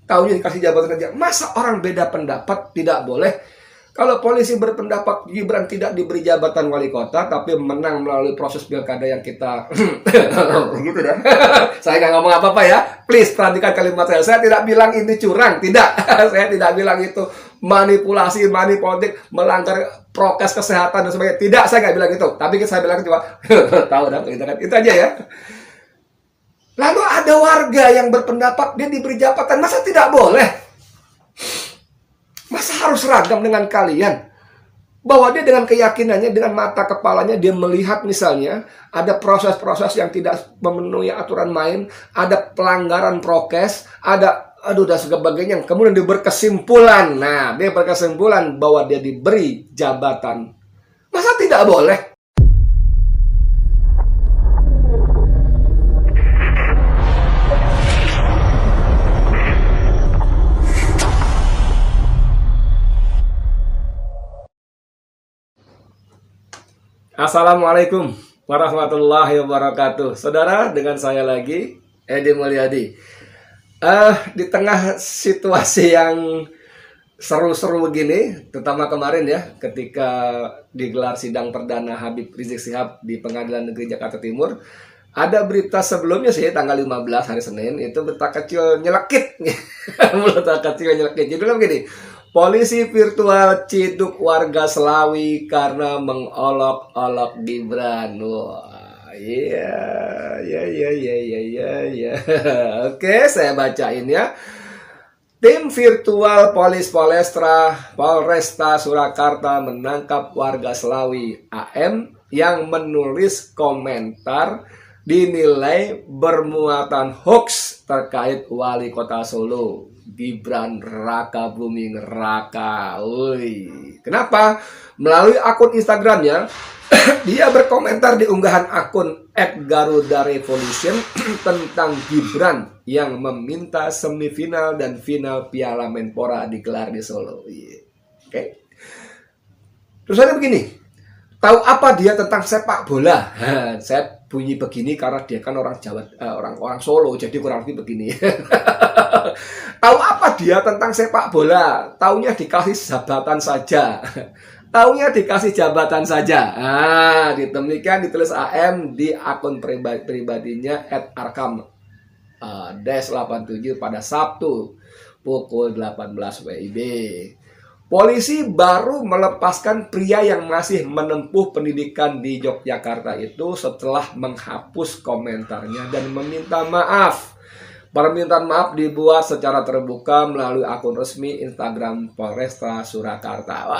Taunya dikasih jabatan aja. Masa orang beda pendapat tidak boleh? Kalau polisi berpendapat Gibran tidak diberi jabatan wali kota, tapi menang melalui proses pilkada yang kita gitu dah. Saya nggak ngomong apa-apa ya. Please perhatikan kalimat saya. Saya tidak bilang ini curang, tidak. Saya tidak bilang itu manipulasi, money politik, melanggar prokes kesehatan dan sebagainya. Tidak, saya nggak bilang itu. Tapi saya bilang cuma tahu dah, gitu kan. Itu aja ya. Lalu ada warga yang berpendapat dia diberi jabatan, masa tidak boleh? Masa harus seragam dengan kalian? Bahwa dia dengan keyakinannya, dengan mata kepalanya, dia melihat misalnya ada proses-proses yang tidak memenuhi aturan main, ada pelanggaran prokes, ada dan sebagainya. Kemudian dia berkesimpulan. Nah, dia berkesimpulan bahwa dia diberi jabatan. Masa tidak boleh? Assalamualaikum warahmatullahi wabarakatuh. Saudara, dengan saya lagi, Edi Mulyadi. Di tengah situasi yang seru-seru begini, terutama kemarin ya, ketika digelar sidang perdana Habib Rizik Syihab di Pengadilan Negeri Jakarta Timur, ada berita sebelumnya sih, tanggal 15 hari Senin, itu berita kecil nyelekit. Berita kecil nyelekit. Judulnya begini, polisi virtual ciduk warga Selawi karena mengolok-olok Gibran. Wah, iya. Oke, saya bacain ya. Tim virtual Polresta Surakarta menangkap warga Selawi AM yang menulis komentar dinilai bermuatan hoax terkait wali kota Solo Gibran Raka Buming Raka. Kenapa? Melalui akun Instagramnya, dia berkomentar di unggahan akun @GarudaRevolution tentang Gibran yang meminta semifinal dan final Piala Menpora digelar di Solo. Oke. Terus ada begini, tahu apa dia tentang sepak bola? Saya bunyi begini karena dia kan orang Jawa, orang Solo, jadi kurang lebih begini. Tahu apa dia tentang sepak bola? Taunya dikasih jabatan saja. Taunya dikasih jabatan saja. Demikian ditulis AM di akun pribadinya @arkam-87 pada Sabtu pukul 18 WIB. Polisi baru melepaskan pria yang masih menempuh pendidikan di Yogyakarta itu setelah menghapus komentarnya dan meminta maaf. Permintaan maaf dibuat secara terbuka melalui akun resmi Instagram Polresta Surakarta.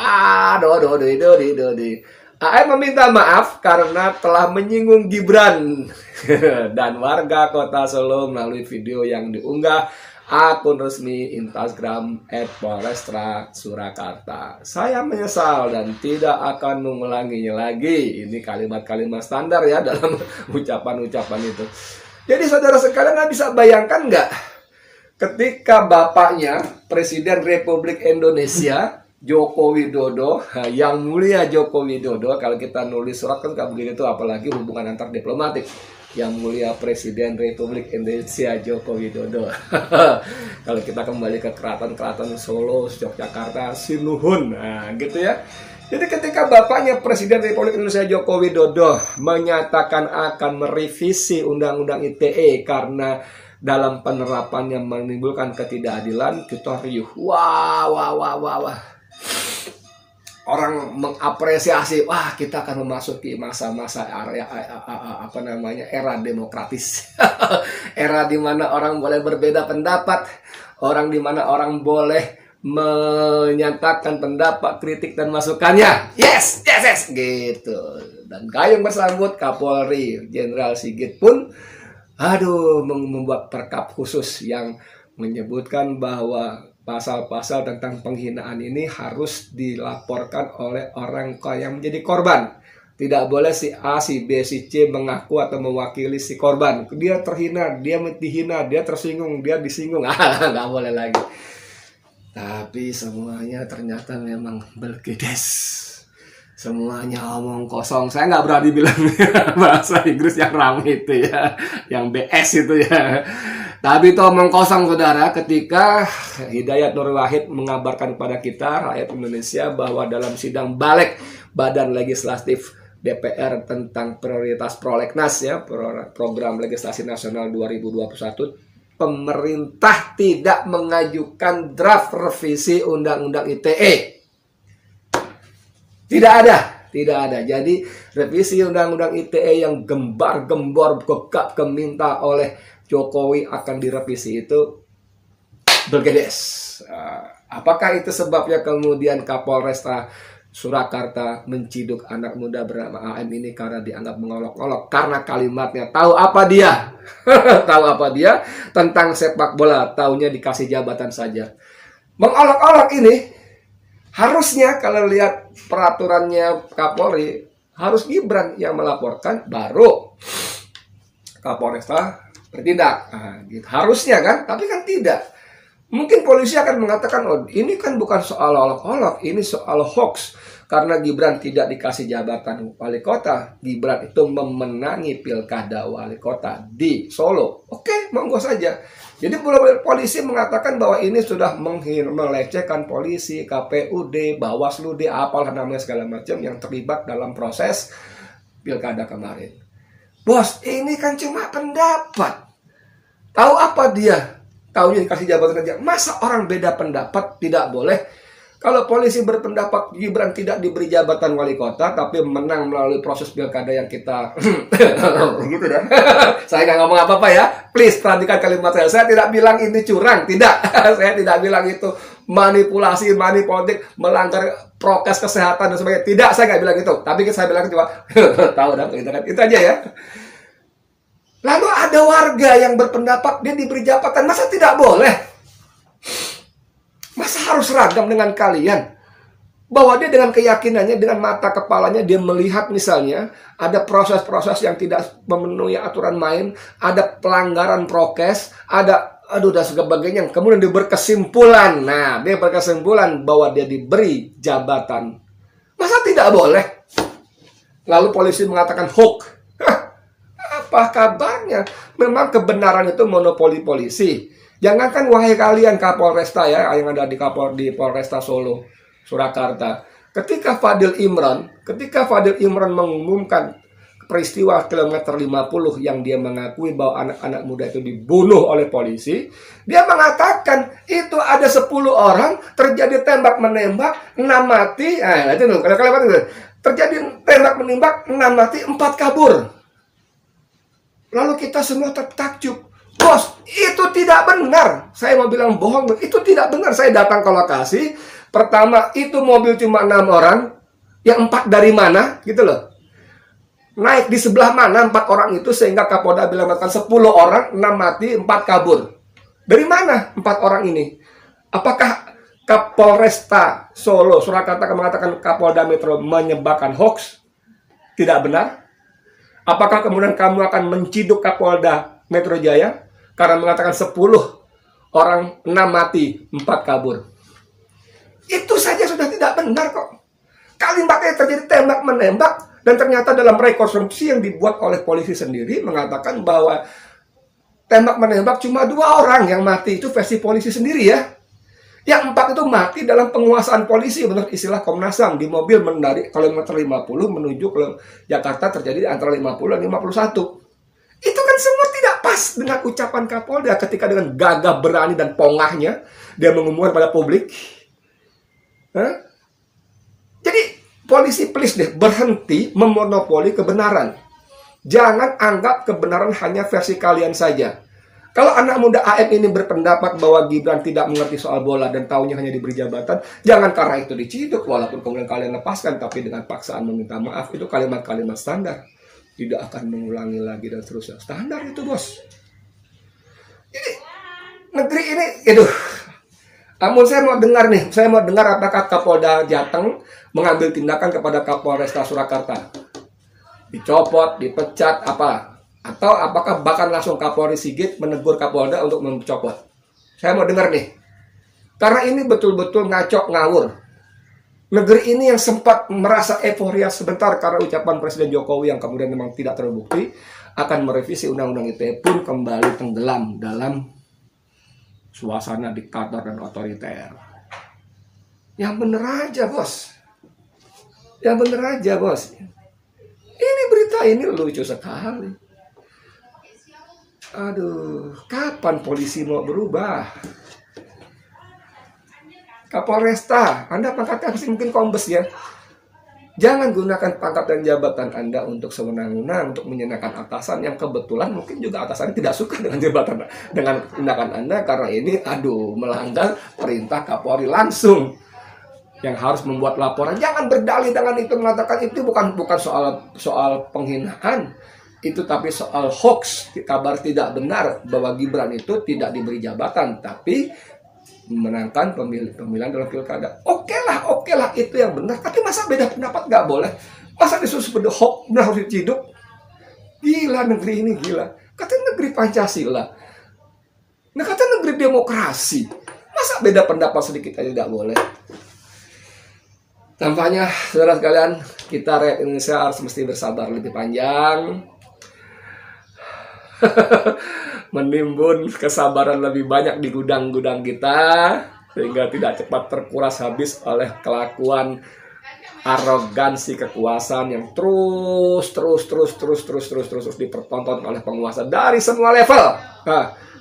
AM meminta maaf karena telah menyinggung Gibran dan warga kota Solo melalui video yang diunggah akun resmi Instagram @Polresta Surakarta. Saya menyesal dan tidak akan mengulanginya lagi. Ini kalimat-kalimat standar ya dalam ucapan-ucapan itu. Jadi saudara sekalian bisa bayangkan nggak ketika bapaknya Presiden Republik Indonesia Joko Widodo, yang mulia Joko Widodo, kalau kita nulis surat kan nggak begitu, apalagi hubungan antar diplomatik. Yang mulia Presiden Republik Indonesia Joko Widodo. Kalau kita kembali ke keraton Solo, Yogyakarta, Sinuhun, gitu ya. Jadi ketika bapaknya Presiden Republik Indonesia Joko Widodo menyatakan akan merevisi Undang-Undang ITE karena dalam penerapannya menimbulkan ketidakadilan, kita riuh. Wah. Orang mengapresiasi, wah kita akan memasuki masa-masa era demokratis. Era di mana orang boleh berbeda pendapat, orang di mana orang boleh menyatakan pendapat, kritik dan masukannya. Yes, gitu. Dan gayung bersambut Kapolri Jenderal Sigit pun membuat perkap khusus yang menyebutkan bahwa pasal-pasal tentang penghinaan ini harus dilaporkan oleh orang yang menjadi korban. Tidak boleh si A, si B, si C mengaku atau mewakili si korban. Dia terhina, dia dihina, dia tersinggung, dia disinggung. Nggak boleh lagi. Tapi semuanya ternyata memang bergedes. Semuanya omong kosong. Saya nggak berani bilang bahasa Inggris yang ramai itu ya, yang BS itu ya. Tapi itu omong kosong saudara, ketika Hidayat Nur Wahid mengabarkan kepada kita rakyat Indonesia bahwa dalam sidang balik Badan Legislatif DPR tentang prioritas prolegnas ya, program legislasi nasional 2021, pemerintah tidak mengajukan draft revisi Undang-Undang ITE. Tidak ada. Jadi revisi Undang-Undang ITE yang gembar-gembor gegap geminta oleh Jokowi akan direvisi itu bergedes. Apakah itu sebabnya kemudian Kapolresta Surakarta menciduk anak muda bernama AM ini karena dianggap mengolok-olok? Karena kalimatnya, tahu apa dia? Tahu apa dia tentang sepak bola? Taunya dikasih jabatan saja. Mengolok-olok ini harusnya kalau lihat peraturannya Kapolri, harus Gibran yang melaporkan, baru Kapolresta bertindak. Gitu. Harusnya kan, tapi kan tidak. Mungkin polisi akan mengatakan, oh ini kan bukan soal olok-olok, ini soal hoax. Karena Gibran tidak dikasih jabatan wali kota, Gibran itu memenangi pilkada wali kota di Solo. Oke, monggo saja. Jadi polisi mengatakan bahwa ini sudah melecehkan polisi, KPUD, Bawaslu, apalah namanya segala macam yang terlibat dalam proses pilkada kemarin. Bos, ini kan cuma pendapat. Tahu apa dia? Taunya dikasih jabatan aja. Masa orang beda pendapat tidak boleh? Kalau polisi berpendapat Gibran tidak diberi jabatan wali kota, tapi menang melalui proses pilkada yang kita gitu dah. Saya nggak ngomong apa-apa ya. Please perhatikan kalimat saya. Saya tidak bilang ini curang, tidak. Saya tidak bilang itu manipulasi, politik, melanggar prokes kesehatan dan sebagainya. Tidak, saya nggak bilang itu. Tapi saya bilang cuma tahu dah, itu aja ya. Lalu ada warga yang berpendapat dia diberi jabatan, masa tidak boleh? Masa harus seragam dengan kalian? Bahwa dia dengan keyakinannya, dengan mata kepalanya, dia melihat misalnya ada proses-proses yang tidak memenuhi aturan main, ada pelanggaran prokes, ada dan sebagainya. Kemudian dia berkesimpulan. Nah, dia berkesimpulan bahwa dia diberi jabatan. Masa tidak boleh? Lalu polisi mengatakan hoax. Apa kabarnya? Memang kebenaran itu monopoli polisi. Jangankan wahai kalian Kapolresta ya, yang ada di Polresta Solo, Surakarta. Ketika Fadil Imran mengumumkan peristiwa kilometer 50 yang dia mengakui bahwa anak-anak muda itu dibunuh oleh polisi, dia mengatakan itu ada 10 orang, terjadi tembak-menembak, 6 mati. Terjadi tembak-menembak, 6 mati, 4 kabur. Lalu kita semua tertakjub. Bos, itu tidak benar. Saya mau bilang bohong, itu tidak benar. Saya datang ke lokasi. Pertama, itu mobil cuma 6 orang. Yang 4 dari mana? Gitu loh. Naik di sebelah mana 4 orang itu, sehingga Kapolda bilang 10 orang, 6 mati, 4 kabur. Dari mana 4 orang ini? Apakah Kapolresta Solo, Surakarta mengatakan Kapolda Metro menyebarkan hoax? Tidak benar. Apakah kemudian kamu akan menciduk Kapolda Metro Jaya karena mengatakan 10 orang, 6 mati, 4 kabur? Itu saja sudah tidak benar kok. Kalimatnya terjadi tembak-menembak, dan ternyata dalam rekonstruksi yang dibuat oleh polisi sendiri mengatakan bahwa tembak-menembak cuma 2 orang yang mati. Itu versi polisi sendiri ya. Yang 4 itu mati dalam penguasaan polisi, benar istilah Komnas HAM, di mobil dari kilometer 50 menuju ke Jakarta, terjadi antara 50 dan 51. Itu kan semua tidak pas dengan ucapan Kapolda ketika dengan gagah berani dan pongahnya dia mengumumkan pada publik. Jadi polisi please deh, berhenti memonopoli kebenaran. Jangan anggap kebenaran hanya versi kalian saja. Kalau anak muda AM ini berpendapat bahwa Gibran tidak mengerti soal bola dan taunya hanya diberi jabatan, jangan karena itu diciduk, walaupun kemudian kalian lepaskan, tapi dengan paksaan meminta maaf. Itu kalimat-kalimat standar. Tidak akan mengulangi lagi dan seterusnya. Standar itu, bos. Ini, negeri ini, namun saya mau dengar apakah Kapolda Jateng mengambil tindakan kepada Kapolresta Surakarta. Dicopot, dipecat, apa? Atau apakah bahkan langsung Kapolri Sigit menegur Kapolda untuk mencopot? Saya mau dengar nih. Karena ini betul-betul ngacok ngawur. Negeri ini yang sempat merasa euforia sebentar karena ucapan Presiden Jokowi yang kemudian memang tidak terbukti, akan merevisi Undang-Undang ITE pun kembali tenggelam dalam suasana diktator dan otoriter. Yang bener aja bos. Yang bener aja bos. Ini berita ini lucu sekali. Aduh, kapan polisi mau berubah? Kapolresta, Anda pangkatnya mungkin kombes ya. Jangan gunakan pangkat dan jabatan Anda untuk sewenang-wenang, untuk menyenangkan atasan yang kebetulan mungkin juga atasannya tidak suka dengan jabatan, dengan tindakan Anda, karena ini melanggar perintah Kapolri langsung yang harus membuat laporan. Jangan berdalih dengan itu, mengatakan itu bukan soal penghinaan, itu tapi soal hoax, kabar tidak benar bahwa Gibran itu tidak diberi jabatan tapi memenangkan pemilihan dalam pilkada. Oke lah itu yang benar, tapi masa beda pendapat nggak boleh? Masa disuruh seperti hoax benar harus diciduk? Gila negeri ini, gila. Katanya negeri Pancasila, nah kata negeri demokrasi, masa beda pendapat sedikit aja nggak boleh? Tampaknya saudara sekalian, kita rakyat Indonesia harus mesti bersabar lebih panjang, menimbun kesabaran lebih banyak di gudang-gudang kita, sehingga tidak cepat terkuras habis oleh kelakuan arogansi kekuasaan yang terus dipertonton oleh penguasa dari semua level.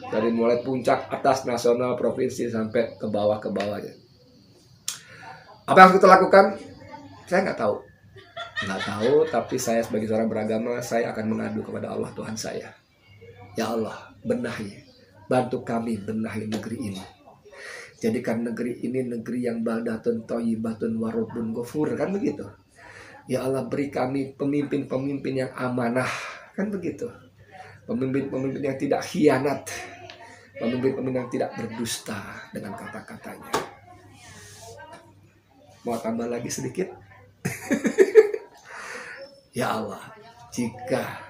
Dari mulai puncak atas nasional, provinsi sampai ke bawahnya. Apa yang harus kita lakukan? Saya nggak tahu, tapi saya sebagai seorang beragama, saya akan mengadu kepada Allah Tuhan saya. Ya Allah, benahi, bantu kami benahi negeri ini. Jadikan negeri ini negeri yang baldatun thayyibatun wa rabbun ghafur, kan begitu. Ya Allah, beri kami pemimpin-pemimpin yang amanah, kan begitu. Pemimpin-pemimpin yang tidak khianat, pemimpin-pemimpin yang tidak berdusta dengan kata-katanya. Mau tambah lagi sedikit? Ya Allah, jika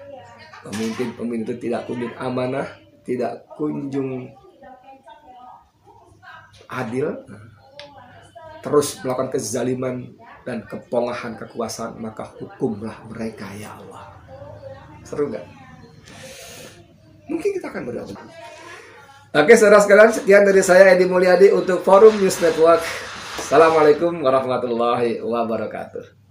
pemimpin-pemimpin itu tidak kunjung amanah, tidak kunjung adil, terus melakukan kezaliman dan kepongahan kekuasaan, maka hukumlah mereka ya Allah. Seru nggak? Mungkin kita akan berdoa. Oke saudara sekalian, sekian dari saya Edi Mulyadi untuk Forum News Network. Assalamualaikum warahmatullahi wabarakatuh.